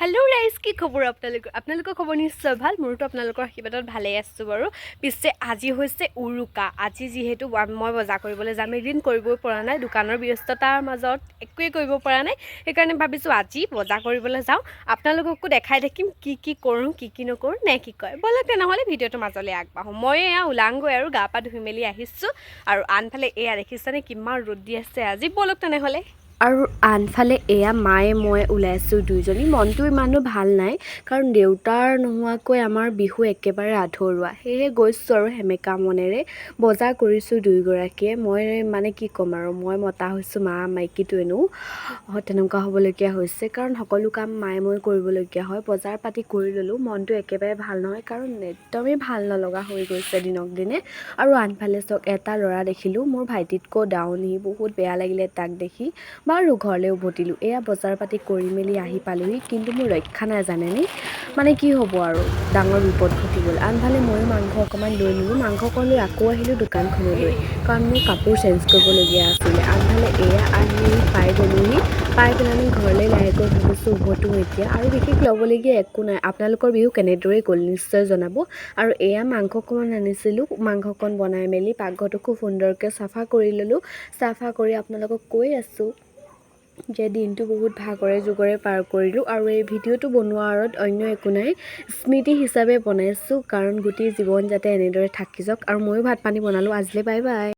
Hello' ৰাইজ, কি খবৰ আপোনালোকৰ খবৰ নিশ্চয় ভাল। মোৰতো আপোনালোকৰ আশীৰ্বাদত ভালেই আছোঁ বাৰু। পিছে আজি হৈছে উৰুকা। আজি যিহেতু মই বজাৰ কৰিবলৈ যাম, এদিন কৰিবই পৰা নাই, দোকানৰ ব্যস্ততাৰ মাজত একোৱেই কৰিব পৰা নাই। সেইকাৰণে ভাবিছোঁ আজি বজাৰ কৰিবলৈ যাওঁ, আপোনালোককো দেখাই থাকিম কি কৰোঁ, কি নকৰোঁ, নে কি কয়। ব'লক তেনেহ'লে ভিডিঅ'টোৰ মাজলৈ আগবাঢ়োঁ। মই এয়া ওলাংগৈ আৰু গা পা ধুই মেলি আহিছোঁ। আৰু আনফালে এয়া দেখিছেনে কিমান ৰ'দ দি আছে আজি। ব'লক তেনেহ'লে। আৰু আনফালে এয়া মায়ে মই ওলাইছোঁ দুইজনী। মনটো ইমানো ভাল নাই, কাৰণ দেউতাৰ নোহোৱাকৈ আমাৰ বিহু একেবাৰে আধৰুৱা। সেয়েহে গৈছোঁ আৰু সেমেকা মনেৰে বজাৰ কৰিছোঁ দুয়োগৰাকীয়ে। মই মানে কি ক'ম আৰু, মই মতা হৈছোঁ, মা মাইকীটোৱেনো তেনেকুৱা হ'বলগীয়া হৈছে, কাৰণ সকলো কাম মায়ে মই কৰিবলগীয়া হয়। বজাৰ পাতি কৰি ল'লোঁ, মনটো একেবাৰে ভাল নহয়, কাৰণ একদমেই ভাল নলগা হৈ গৈছে দিনক দিনে। আৰু আনফালে চাওক, এটা ল'ৰা দেখিলোঁ মোৰ ভাইটিতকৈ ডাউন, সি বহুত বেয়া লাগিলে তাক দেখি। বাৰু ঘৰলৈ উভতিলোঁ। এয়া বজাৰ পাতি কৰি মেলি আহি পালোহি, কিন্তু মোৰ ৰক্ষা নাই জানেনে। মানে কি হ'ব আৰু, ডাঙৰ বিপদ ঘটি গ'ল। আনফালে ময়ো মাংস অকণমান লৈ ল'লোঁ। মাংস অকণ লৈ আকৌ আহিলোঁ দোকানখনলৈ, কাৰণ মোৰ কাপোৰ চেঞ্জ কৰিবলগীয়া আছিলে। আনফালে এয়া আহি পাই গ'লোহি। পাই পেলানি ঘৰলৈ লাহেকৈ ভাবিছোঁ উভতোঁ এতিয়া। আৰু বিশেষ ল'বলগীয়া একো নাই। আপোনালোকৰ বিহু কেনেদৰে গ'ল নিশ্চয় জনাব। আৰু এয়া মাংস অকণমান আনিছিলোঁ, মাংসকণ বনাই মেলি পাকঘৰটো খুব সুন্দৰকৈ চাফা কৰি ল'লোঁ। চাফা কৰি আপোনালোকক কৈ আছোঁ যে দিনটো বহুত ভাগৰে যুগৰে পাৰ কৰিলোঁ। আৰু এই ভিডিঅ'টো বনোৱাৰ আঁৰত অন্য একো নাই, স্মৃতি হিচাপে বনাইছোঁ, কাৰণ গোটেই জীৱন যাতে এনেদৰে থাকি যাওক। আৰু ময়ো ভাত পানী বনালোঁ। আজিলৈ বাই বাই।